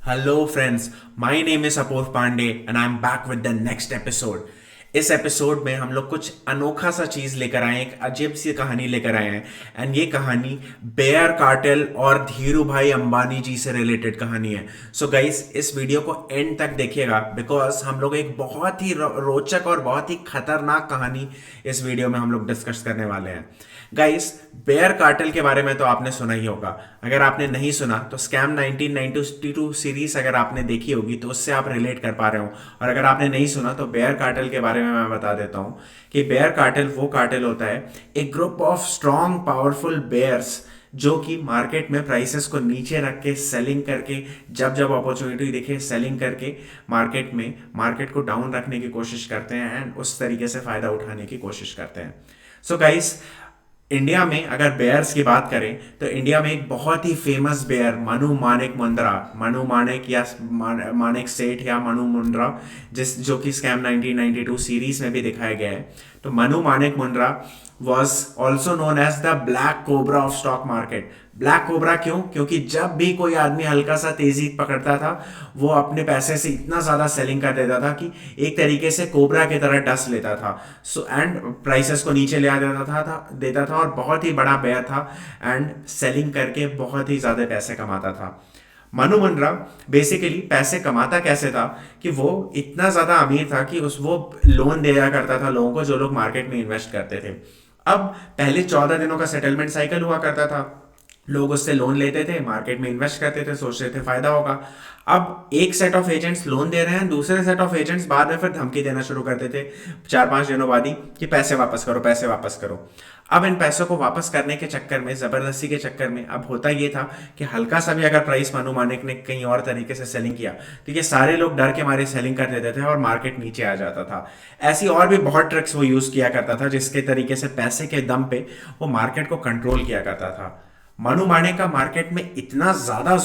Hello, friends. My name is Apoor Pandey, and I'm back with the next episode. इस episode में हम लोग कुछ अनोखा सा चीज लेकर आए हैं, एक अजीब सी कहानी लेकर आए हैं। एंड ये कहानी बेयर कार्टेल और धीरू भाई अंबानी जी से रिलेटेड कहानी है। सो गाइस, इस वीडियो को एंड तक देखिएगा बिकॉज हम लोग एक बहुत ही रोचक और बहुत ही खतरनाक कहानी इस वीडियो में हम लोग डिस्कस करने वाले हैं। गाइस, बेयर कार्टेल के बारे में तो आपने सुना ही होगा। अगर आपने नहीं सुना तो स्कैम 1992 सीरीज अगर आपने देखी होगी तो उससे आप रिलेट कर पा रहे हो। और अगर आपने नहीं सुना तो बेयर कार्टेल के बारे में मैं बता देता हूं कि बेयर कार्टेल वो कार्टेल होता है, एक group of strong powerful bears जो कि मार्केट में प्राइसेस को नीचे रख के सेलिंग करके, जब जब अपॉर्चुनिटी दिखे सेलिंग करके मार्केट को डाउन रखने की कोशिश करते हैं एंड उस तरीके से फायदा उठाने की कोशिश करते हैं। सो गाइस, इंडिया में अगर बेयर्स की बात करें तो इंडिया में एक बहुत ही फेमस बेयर मनु माणिक मुंद्रा, मनु माणिक या माणिक सेठ या मनु मुंद्रा, जो कि स्कैम 1992 सीरीज में भी दिखाया गया है। तो मनु माणिक Mundra was also known as the black cobra of stock market। Black cobra क्यों? क्योंकि जब भी कोई आदमी हल्का सा तेजी पकड़ता था वो अपने पैसे से इतना ज्यादा सेलिंग कर देता था कि एक तरीके से कोबरा की तरह डस लेता था। सो एंड प्राइसेस को नीचे ले आ देता था और बहुत ही बड़ा बेयर था एंड सेलिंग करके बहुत ही ज्यादा पैसे कमाता था। मनु मुंद्रा बेसिकली पैसे कमाता कैसे था कि वो इतना ज्यादा अमीर था कि वो लोन दिया करता था लोगों को जो लोग मार्केट में इन्वेस्ट करते थे। अब पहले 14 दिनों का सेटलमेंट साइकिल हुआ करता था, लोग उससे लोन लेते थे, मार्केट में इन्वेस्ट करते थे, सोचते थे फायदा होगा। अब एक सेट ऑफ एजेंट्स लोन दे रहे हैं, दूसरे सेट ऑफ एजेंट्स बाद में फिर धमकी देना शुरू करते थे 4-5 दिनों बाद ही कि पैसे वापस करो, पैसे वापस करो। अब इन पैसों को वापस करने के चक्कर में, जबरदस्ती के चक्कर में, अब होता ये था कि हल्का सा भी अगर प्राइस मनु माणिक ने कहीं और तरीके से सेलिंग किया तो ये सारे लोग डर के मारे सेलिंग कर देते थे और मार्केट नीचे आ जाता था। ऐसी और भी बहुत ट्रिक्स वो यूज किया करता था जिसके तरीके से पैसे के दम पे वो मार्केट को कंट्रोल किया करता था। मनु माणिक का मार्केट में इतना ज्यादा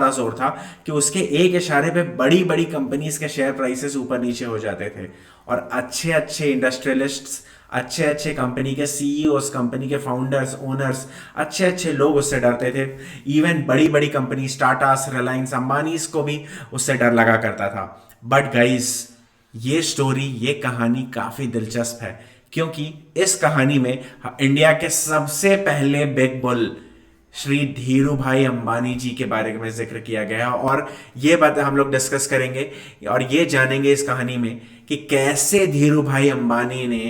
जोर था कि उसके एक इशारे पे बड़ी बड़ी कंपनीज के शेयर प्राइसेस ऊपर नीचे हो जाते थे और अच्छे अच्छे इंडस्ट्रियलिस्ट्स, अच्छे अच्छे कंपनी के सीईओस, कंपनी के फाउंडर्स, ओनर्स, अच्छे अच्छे लोग उससे डरते थे। इवन बड़ी बड़ी कंपनी टाटास, रिलायंस, अंबानीज को भी उससे डर लगा करता था। बट गाइस, ये स्टोरी, ये कहानी काफी दिलचस्प है क्योंकि इस कहानी में इंडिया के सबसे पहले बिग बुल श्री धीरू भाई अंबानी जी के बारे में जिक्र किया गया और ये बात हम लोग डिस्कस करेंगे और ये जानेंगे इस कहानी में कि कैसे धीरू भाई अंबानी ने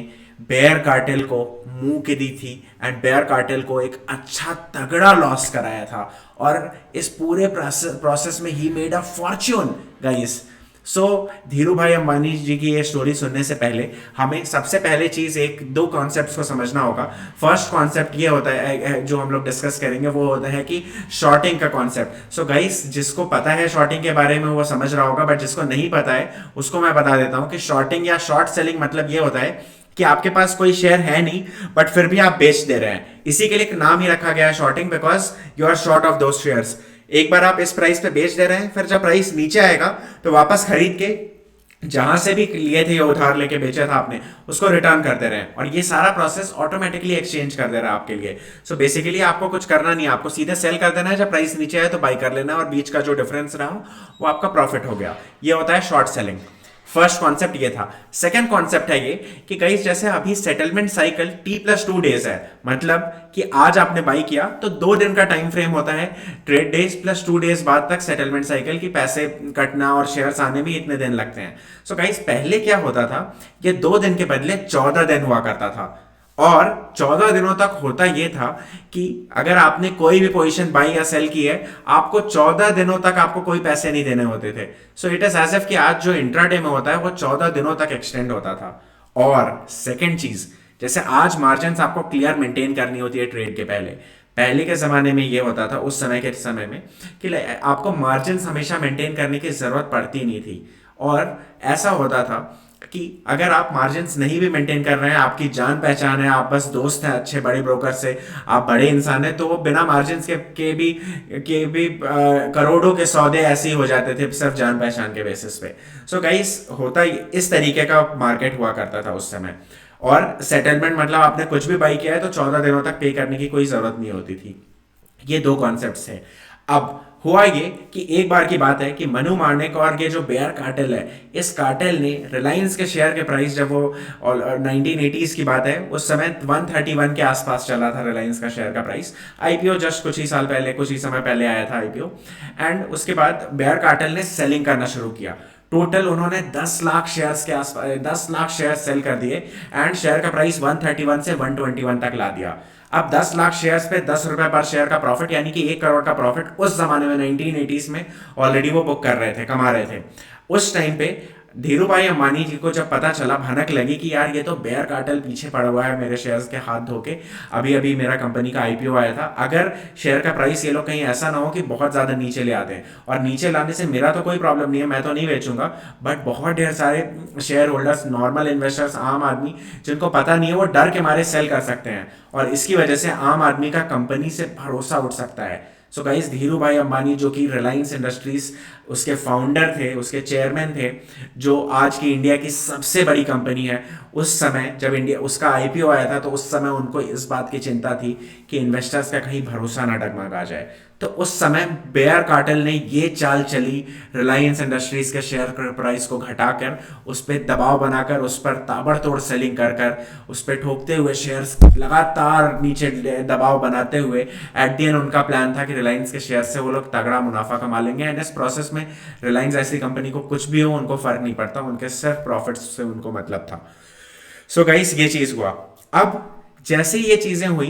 बेयर कार्टेल को मुंह की दी थी एंड बेयर कार्टेल को एक अच्छा तगड़ा लॉस कराया था और इस पूरे प्रोसेस में ही made a fortune guys. So Dhirubhai Ambani जी की ये स्टोरी सुनने से पहले हमें सबसे पहले चीज एक दो कॉन्सेप्ट्स को समझना होगा। फर्स्ट कॉन्सेप्ट ये होता है जो हम लोग डिस्कस करेंगे, वो होता है कि शॉर्टिंग का कॉन्सेप्ट। सो गाइस, जिसको पता है शॉर्टिंग के बारे में वो समझ रहा होगा, बट जिसको नहीं पता है उसको मैं बता देता हूं कि शॉर्टिंग या शॉर्ट सेलिंग मतलब ये होता है कि आपके पास कोई शेयर है नहीं बट फिर भी आप बेच दे रहे हैं। इसी के लिए एक नाम ही रखा गया है shorting, because you are short of those shares. एक बार आप इस प्राइस पे बेच दे रहे हैं, फिर जब प्राइस नीचे आएगा तो वापस खरीद के जहां से भी लिए थे या उधार लेके बेचा था आपने उसको रिटर्न कर दे रहे हैं और ये सारा प्रोसेस ऑटोमेटिकली एक्सचेंज कर दे रहा है आपके लिए। सो बेसिकली आपको कुछ करना नहीं है, आपको सीधे सेल कर देना है, जब प्राइस नीचे आए तो बाई कर लेना है और बीच का जो डिफरेंस रहा वो आपका प्रॉफिट हो गया। ये होता है शॉर्ट सेलिंग। फर्स्ट कॉन्सेप्ट ये था। सेकंड कॉन्सेप्ट है ये कि गाइस, जैसे अभी सेटलमेंट साइकिल T+2 डेज है, मतलब कि आज आपने बाई किया तो 2 दिन का टाइम फ्रेम होता है, ट्रेड डेज प्लस 2 डेज बाद तक सेटलमेंट साइकिल की पैसे कटना और शेयर्स आने में इतने दिन लगते हैं। सो गाइस, पहले क्या होता था, ये 2 दिन के बदले 14 दिन हुआ करता था और 14 दिनों तक होता यह था कि अगर आपने कोई भी पोजीशन बाई या सेल की है, आपको 14 दिनों तक आपको कोई पैसे नहीं देने होते थे। So it is as if कि आज जो इंट्राडे में होता है वो 14 दिनों तक एक्सटेंड होता था। और सेकंड चीज, जैसे आज मार्जिन आपको क्लियर मेंटेन करनी होती है ट्रेड के पहले के जमाने में ये होता था, उस समय के समय में, कि आपको मार्जिन हमेशा मेंटेन करने की जरूरत पड़ती नहीं थी। और ऐसा होता था कि अगर आप मार्जिन्स नहीं भी मेंटेन कर रहे हैं, आपकी जान पहचान है, आप बस दोस्त हैं अच्छे बड़े ब्रोकर से, आप बड़े इंसान हैं, तो वो बिना मार्जिन्स के भी करोड़ों के सौदे ऐसे ही हो जाते थे सिर्फ जान पहचान के बेसिस पे। सो गाइस, होता इस तरीके का मार्केट हुआ करता था उस समय। और सेटलमेंट मतलब आपने कुछ भी बाई किया है तो 14 दिनों तक पे करने की कोई जरूरत नहीं होती थी। ये दो कॉन्सेप्ट्स है। अब हुआ ये कि एक बार की बात है कि मनु मार्निक और ये जो बेयर कार्टेल है, इस कार्टेल ने रिलायंस के शेयर के प्राइस, जब वो 1980s की बात है, उस समय 131 के आसपास चला था रिलायंस का शेयर का प्राइस। आईपीओ जस्ट कुछ ही साल पहले, कुछ ही समय पहले आया था आईपीओ। एंड उसके बाद बेयर कार्टेल ने सेलिंग करना शुरू किया। टोटल उन्होंने 10 लाख शेयर्स के आसपास 10 लाख शेयर सेल कर दिए एंड शेयर का प्राइस 131 से 121 तक ला दिया। अब 10 लाख शेयर्स पे 10 रुपए पर शेयर का प्रॉफिट, यानी कि 1 करोड़ का प्रॉफिट उस जमाने में 1980s में ऑलरेडी वो बुक कर रहे थे, कमा रहे थे। उस टाइम पे धीरू भाई अंबानी जी को जब पता चला, भनक लगी कि यार ये तो बेयर कार्टेल पीछे पड़ा हुआ है मेरे शेयर्स के हाथ धो के, अभी अभी मेरा कंपनी का आईपीओ आया था, अगर शेयर का प्राइस ये लोग कहीं ऐसा ना हो कि बहुत ज़्यादा नीचे ले आते हैं, और नीचे लाने से मेरा तो कोई प्रॉब्लम नहीं है, मैं तो नहीं बेचूंगा, बट बहुत ढेर सारे शेयर होल्डर्स, नॉर्मल इन्वेस्टर्स, आम आदमी जिनको पता नहीं है, वो डर के मारे सेल कर सकते हैं, और इसकी वजह से आम आदमी का कंपनी से भरोसा उठ सकता है। सो गाइस, धीरू भाई अंबानी जो कि रिलायंस इंडस्ट्रीज उसके फाउंडर थे, उसके चेयरमैन थे, जो आज की इंडिया की सबसे बड़ी कंपनी है, उस समय जब इंडिया उसका आईपीओ आया था, तो उस समय उनको इस बात की चिंता थी कि इन्वेस्टर्स का कहीं भरोसा ना डगमगा जाए। तो उस समय बेयर कार्टेल ने ये चाल चली, रिलायंस इंडस्ट्रीज के शेयर प्राइस को घटाकर उस पर दबाव बनाकर, उस पर ताबड़तोड़ सेलिंग कर कर, उस पर ठोकते हुए, शेयर्स लगातार नीचे दबाव बनाते हुए, एट दी एंड उनका प्लान था कि रिलायंस के शेयर से वो लोग तगड़ा मुनाफा कमा लेंगे। एंड इस प्रोसेस में रिलायंस ऐसी कंपनी को कुछ भी हो उनको फर्क नहीं पड़ता, उनके सिर्फ प्रॉफिट से उनको मतलब था। सो गाइस, ये चीज हुआ। अब जैसे ये चीजें हुई,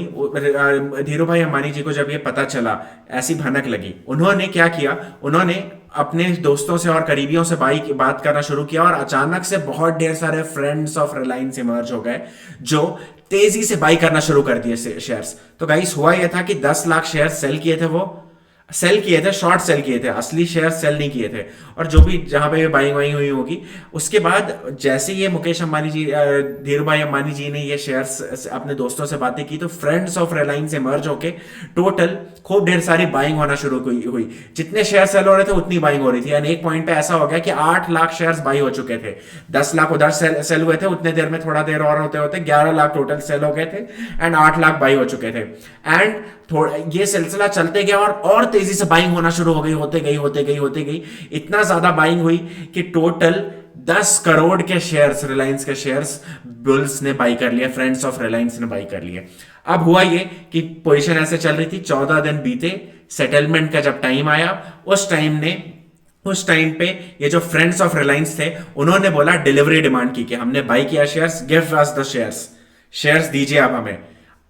धीरू भाई अंबानी जी को जब ये पता चला, ऐसी भनक लगी, उन्होंने क्या किया, उन्होंने अपने दोस्तों से और करीबियों से बात करना शुरू किया, और अचानक से बहुत ढेर सारे फ्रेंड्स ऑफ रिलायंस इमर्ज हो गए जो तेजी से बाई करना शुरू कर दिए शेयर्स। तो गाइस, हुआ यह था कि 10 लाख शेयर सेल किए थे, वो सेल किए थे, शॉर्ट सेल किए थे, असली शेयर सेल नहीं किए थे, और जो भी जहां पे बाइंग वाइंग हुई होगी। उसके बाद जैसे ये मुकेश अंबानी जी, धीरू भाई अंबानी जी ने ये शेयर्स अपने दोस्तों से बातें की, तो फ्रेंड्स ऑफ रिलायंस इमर्ज होके टोटल खूब ढेर सारी बाइंग होना शुरू हुई। जितने शेयर सेल हो रहे थे उतनी बाइंग हो रही थी, यानी एक पॉइंट पे ऐसा हो गया कि 8 लाख शेयर्स बाई हो चुके थे। 10 लाख उधर सेल हुए थे, उतने देर में, थोड़ा देर और होते होते 11 लाख टोटल सेल हो गए थे, एंड 8 लाख बाई हो चुके थे। एंड ये सिलसिला चलते गया, और तेजी से बाइंग होना शुरू हो गई, होते गई, इतना ज्यादा बाइंग हुई कि टोटल 10 करोड़ के शेयर्स, रिलायंस के शेयर्स बुल्स ने बाई कर लिए, फ्रेंड्स ऑफ रिलायंस ने बाई कर लिए। अब हुआ ये कि पोजीशन ऐसे चल रही थी, 14 दिन बीते, सेटलमेंट का जब टाइम आया, उस टाइम पे ये जो फ्रेंड्स ऑफ रिलायंस थे, उन्होंने बोला, डिलीवरी डिमांड की कि हमने बाई किया shares, give us the shares दीजिए आप हमें।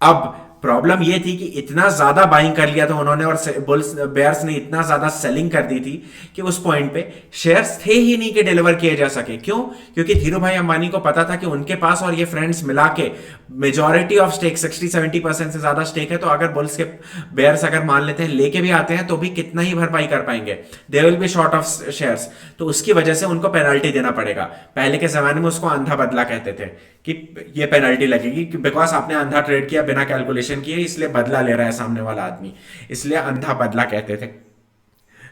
अब प्रॉब्लम ये थी कि इतना ज्यादा बाइंग कर लिया था उन्होंने, और बुल्स बेयर्स ने इतना ज्यादा सेलिंग कर दी थी कि उस पॉइंट पे शेयर्स थे ही नहीं कि डिलीवर किए जा सके। क्यों? क्योंकि धीरू भाई अंबानी को पता था कि उनके पास और ये फ्रेंड्स मिला के मेजॉरिटी ऑफ स्टेक, 60-70% से ज्यादा स्टेक है, तो अगर बुल्स के बेयर्स अगर मान लेते हैं, लेके भी आते हैं, तो भी कितना ही भरपाई कर पाएंगे, they will be short of shares. तो उसकी वजह से उनको पेनल्टी देना पड़ेगा। पहले के जमाने में उसको अंधा बदला कहते थे कि ये पेनल्टी लगेगी, बिकॉज आपने अंधा ट्रेड किया बिना कैलकुलेशन किए, इसलिए बदला ले रहा है सामने वाला आदमी, इसलिए अंधा बदला कहते थे।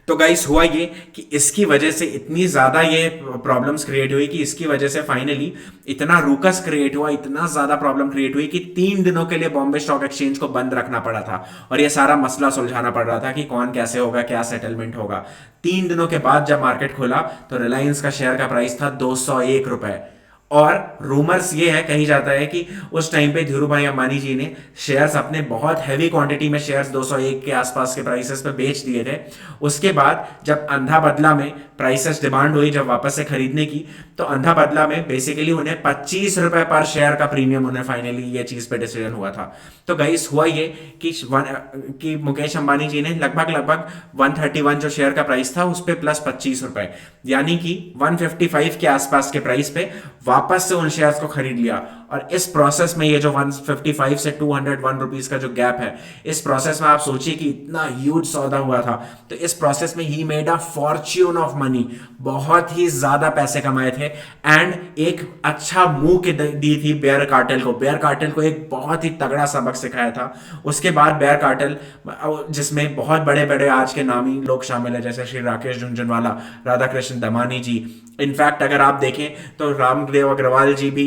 तो गाइस, हुआ ये कि इसकी वजह से इतनी ज्यादा ये प्रॉब्लम्स क्रिएट हुई कि इसकी वजह से फाइनली इतना रूकस क्रिएट हुआ, इतना ज्यादा प्रॉब्लम क्रिएट हुई कि 3 दिनों के लिए बॉम्बे स्टॉक एक्सचेंज को बंद रखना पड़ा था, और ये सारा मसला सुलझाना पड़ रहा था कि कौन कैसे होगा, क्या सेटलमेंट होगा। 3 दिनों के बाद जब मार्केट खुला, तो रिलायंस का शेयर का प्राइस था 201 रुपए, और रूमर्स ये है, कही जाता है कि उस टाइम पे धीरू भाई अंबानी जी ने शेयर्स अपने बहुत हैवी क्वांटिटी में शेयर्स 201 के आसपास के प्राइसेस पे बेच दिए थे। उसके बाद जब अंधा बदला में प्राइसेस डिमांड हुई जब वापस से खरीदने की, तो अंधा बदला में बेसिकली उन्हें 25 रुपए पर शेयर का प्रीमियम, उन्हें फाइनली ये चीज पे डिसीजन हुआ था। तो गाइस, हुआ ये कि मुकेश अंबानी जी ने लगभग 131 जो शेयर का प्राइस था, उस पर प्लस 25 रुपए, यानी कि 155 के आसपास के प्राइस पे वापस से उन शेयर्स को खरीद लिया। और इस प्रोसेस में ये जो 155 से 201 रुपीज का जो गैप है, इस प्रोसेस में आप सोचिए कि इतना ह्यूज सौदा हुआ था। तो इस प्रोसेस में ही made a Fortune of money, बहुत ही ज्यादा पैसे कमाए थे। एंड एक अच्छा मूव दी थी बेयर कार्टेल को। बेयर कार्टेल को एक बहुत ही तगड़ा सबक सिखाया था। उसके बाद बेयर कार्टेल, जिसमें बहुत बड़े बड़े आज के नामी लोग शामिल है, जैसे श्री राकेश झुनझुनवाला, राधा कृष्ण दमानी जी। इनफैक्ट अगर आप देखें तो रामदेव देव अग्रवाल जी भी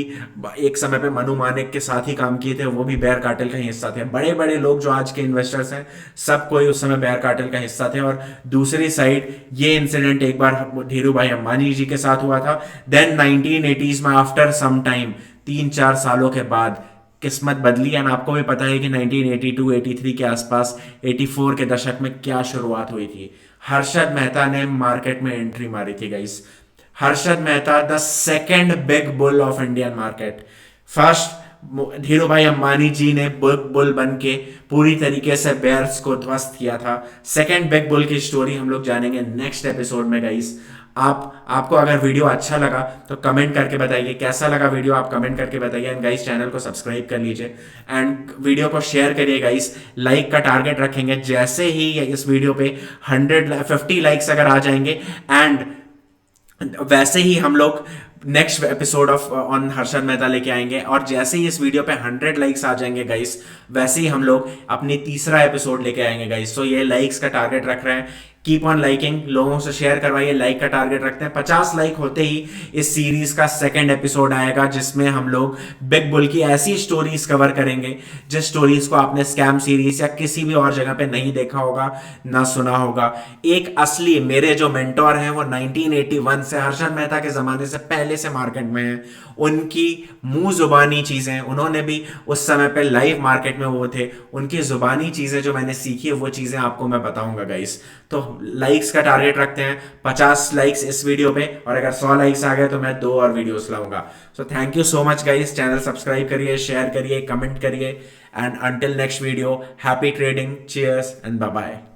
एक समय पे मनु मानिक के साथ ही काम किए थे, वो भी बेयर कार्टेल का हिस्सा थे। बड़े बड़े लोग जो आज के इन्वेस्टर्स हैं सब कोई उस समय बेयर कार्टेल का हिस्सा थे। और दूसरी साइड ये इंसिडेंट एक बार धीरू भाई अंबानी जी के साथ हुआ था। देन 1980s में आफ्टर सम टाइम 3-4 सालों के बाद किस्मत बदली। एंड आपको भी पता है कि 1982-83 के आसपास 84 के दशक में क्या शुरुआत हुई थी। हर्षद मेहता ने मार्केट में एंट्री मारी थी guys. Harshad Mehta the second big bull of Indian market. First Dhiru भाई अंबानी जी ने बुल बन के पूरी तरीके से बेयर्स को ध्वस्त किया था। सेकंड बिग बुल की स्टोरी हम लोग जानेंगे नेक्स्ट एपिसोड में गाइस। आपको अगर वीडियो अच्छा लगा तो कमेंट करके बताइए, कैसा लगा वीडियो आप कमेंट करके बताइए। एंड गाइस चैनल को सब्सक्राइब कर लीजिए एंड वीडियो को शेयर करिए गाइस। लाइक का टारगेट रखेंगे, जैसे ही इस वीडियो पे 150 लाइक्स अगर आ जाएंगे एंड वैसे ही हम लोग next episode of on Harshad Mehta लेके आएंगे। और जैसे ही इस वीडियो पे 100 लाइक्स आ जाएंगे गाइस, वैसे ही हम लोग अपनी तीसरा एपिसोड लेके आएंगे गाइस। तो ये लाइक्स का टारगेट रख रहे हैं, कीप ऑन लाइकिंग, लोगों से शेयर करवाइए, लाइक का टारगेट रखते हैं। 50 लाइक होते ही इस सीरीज का सेकंड एपिसोड आएगा, जिसमें हम लोग बिग बुल की ऐसी स्टोरीज कवर करेंगे जिस स्टोरीज को आपने स्कैम सीरीज या किसी भी और जगह पे नहीं देखा होगा, ना सुना होगा। एक असली मेरे जो मेंटोर हैं वो 1981 से हर्षद मेहता के जमाने से पहले से मार्केट में हैं। उनकी मुंह जुबानी चीजें, उन्होंने भी उस समय पे लाइव मार्केट में वो थे, उनकी जुबानी चीजें जो मैंने सीखी है वो चीजें आपको मैं बताऊंगा गाइस। तो लाइक्स का टारगेट रखते हैं, 50 लाइक्स इस वीडियो पे, और अगर 100 लाइक्स आ गए तो मैं 2 और वीडियोस लाऊंगा। So thank you so much guys. Channel subscribe करिए, शेयर करिए, कमेंट करिए and until next video, happy trading, cheers and bye bye.